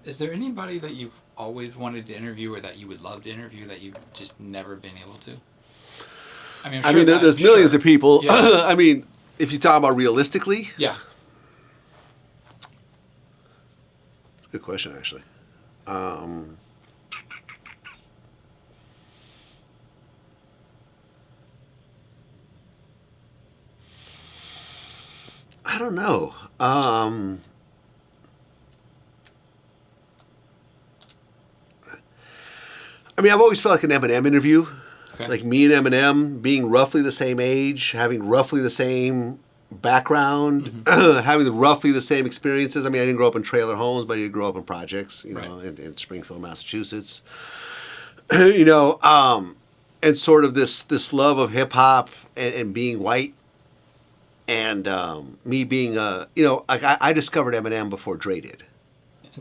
Is there anybody that you've always wanted to interview or that you would love to interview that you've just never been able to? I mean, I mean, there's millions of people. Yeah. I mean, if you talk about realistically, Yeah. it's a good question, actually. I don't know. I mean, I've always felt like an Eminem interview. Okay. Like me and Eminem being roughly the same age, having roughly the same background, having roughly the same experiences. I mean, I didn't grow up in trailer homes, but I did grow up in projects, you know, in Springfield, Massachusetts. You know, and sort of this love of hip hop and being white, and me being you know, like I discovered Eminem before Dre did.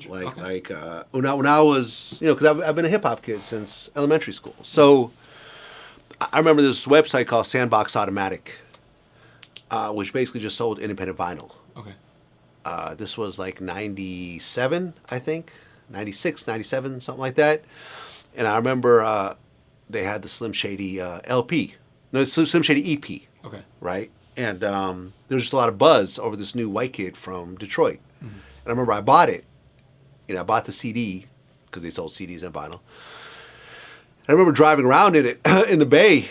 When I was, you know, because I've been a hip hop kid since elementary school. So I remember this website called Sandbox Automatic, which basically just sold independent vinyl. Okay. This was like 97, I think, 96, 97, something like that. And I remember they had the Slim Shady LP, no, Slim Shady EP. Okay. Right? And there was just a lot of buzz over this new white kid from Detroit. And I remember I bought it. You know, I bought the CD because they sold CDs and vinyl. I remember driving around in it in the Bay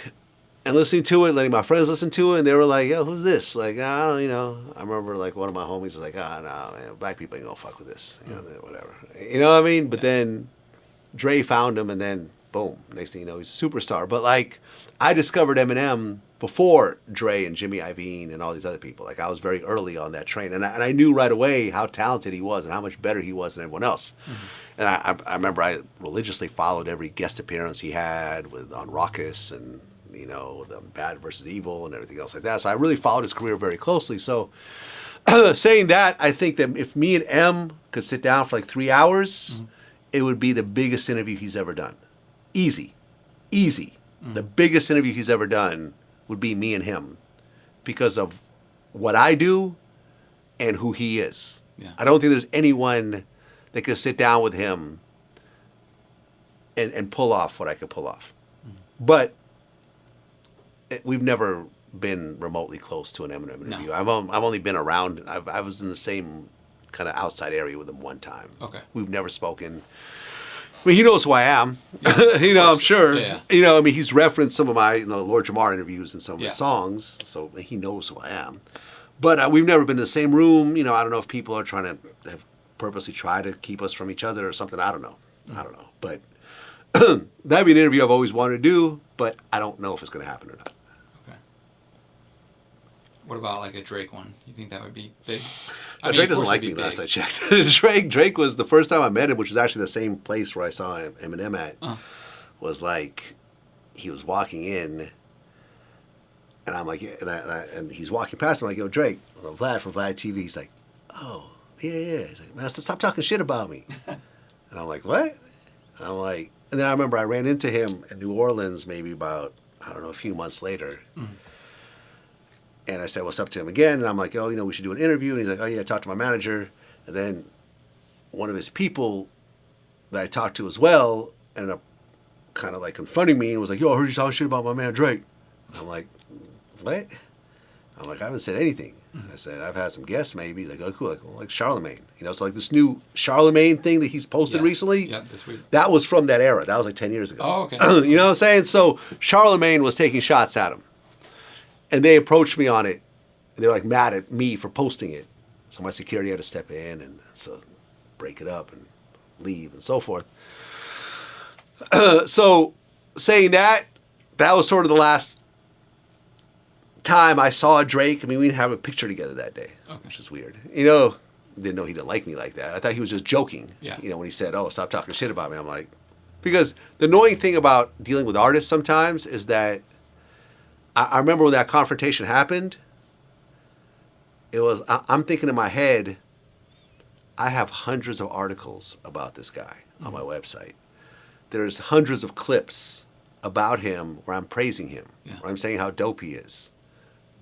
and listening to it, letting my friends listen to it, and they were like, "Yo, who's this?" Like, I don't, you know. I remember like one of my homies was like, "Ah, no, man, black people ain't gonna fuck with this, you know, whatever." You know what I mean? But then Dre found him, and then boom, next thing you know, he's a superstar. But like, I discovered Eminem before Dre and Jimmy Iovine and all these other people. Like, I was very early on that train, and I knew right away how talented he was and how much better he was than everyone else. And I remember I religiously followed every guest appearance he had on Raucous and, you know, the Bad versus Evil and everything else like that. So I really followed his career very closely. So saying that, I think that if me and M could sit down for like 3 hours, it would be the biggest interview he's ever done. Easy. The biggest interview he's ever done would be me and him because of what I do and who he is. Yeah. I don't think there's anyone that could sit down with him and pull off what I could pull off. But we've never been remotely close to an Eminem interview. No. I've only been around. I was in the same kind of outside area with him one time. Okay. We've never spoken. I mean, he knows who I am. Yeah, you know, I'm sure. Yeah. You know, I mean, he's referenced some of my, you know, Lord Jamar interviews and some of Yeah. his songs, so he knows who I am. But we've never been in the same room. You know, I don't know if people are trying to have purposely try to keep us from each other or something. I don't know. But that'd be an interview I've always wanted to do, but I don't know if it's going to happen or not. Okay. What about like a Drake one? You think that would be big? Drake doesn't like me last I checked. Drake was the first time I met him, which was actually the same place where I saw Eminem at. Was like he was walking in, and I'm like, and he's walking past me like, "Yo, Drake, Vlad from VLADTV." He's like, "Oh, yeah." He's like, "Man, stop talking shit about me." And I'm like, "What?" And I'm like, and then I remember I ran into him in New Orleans maybe about, I don't know, a few months later. And I said, "What's up?" to him again. And I'm like, "Oh, you know, we should do an interview." And he's like, "Oh, yeah, I talked to my manager." And then one of his people that I talked to as well ended up kind of like confronting me and was like, "Yo, I heard you talking shit about my man Drake." And I'm like, "What?" I'm like, "I haven't said anything." I said, "I've had some guests maybe." He's like, "Oh, cool." Like Charlemagne. You know, so like this new Charlemagne thing that he's posted recently. Yeah, this week. That was from that era. That was like 10 years ago. Oh, okay. You know what I'm saying? So Charlemagne was taking shots at him. And they approached me on it. And they're like mad at me for posting it. So my security had to step in and so break it up and leave and so forth. So saying that, that was sort of the last time I saw Drake. I mean, we didn't have a picture together that day, which is weird. You know, didn't know he didn't like me like that. I thought he was just joking. Yeah. You know, when he said, "Oh, stop talking shit about me." I'm like, because the annoying thing about dealing with artists sometimes is that I remember when that confrontation happened, it was, I'm thinking in my head, I have hundreds of articles about this guy on my website. There's hundreds of clips about him where I'm praising him, where I'm saying how dope he is.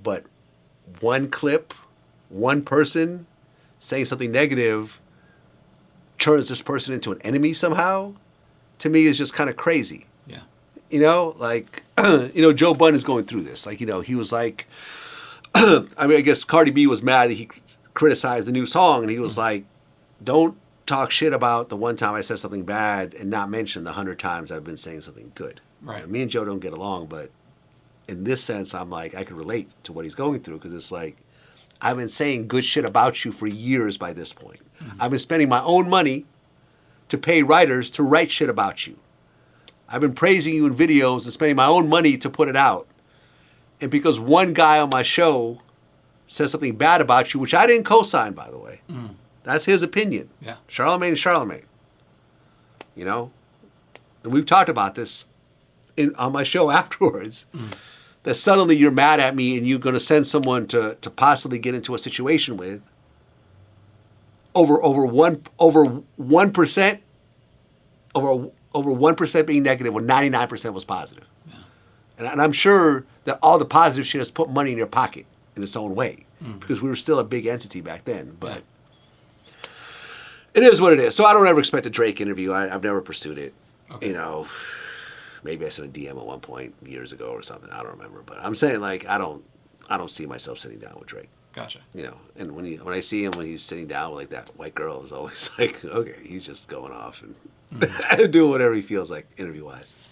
But one clip, one person saying something negative turns this person into an enemy somehow, to me is just kind of crazy. Yeah. You know, like, Joe Budden is going through this. Like, he was like, I mean, I guess Cardi B was mad that he criticized the new song, and he was like, don't talk shit about the one time I said something bad and not mention the 100 times I've been saying something good. Right. You know, me and Joe don't get along, but in this sense, I'm like, I can relate to what he's going through, because it's like, I've been saying good shit about you for years by this point. Mm-hmm. I've been spending my own money to pay writers to write shit about you. I've been praising you in videos and spending my own money to put it out. And because one guy on my show says something bad about you, which I didn't co-sign, by the way. Mm. That's his opinion. Yeah. Charlemagne is Charlemagne. You know? And we've talked about this on my show afterwards. Mm. That suddenly you're mad at me and you're going to send someone to possibly get into a situation with over 1% over 1% being negative when 99% was positive. Yeah. And I'm sure that all the positive shit has put money in your pocket in its own way, because we were still a big entity back then. But it is what it is. So I don't ever expect a Drake interview. I've never pursued it. Okay. You know, maybe I sent a DM at one point years ago or something. I don't remember. But I'm saying, like, I don't see myself sitting down with Drake. Gotcha. You know, and when I see him when he's sitting down with like that white girl, it's always like, okay, he's just going off and doing whatever he feels like interview wise.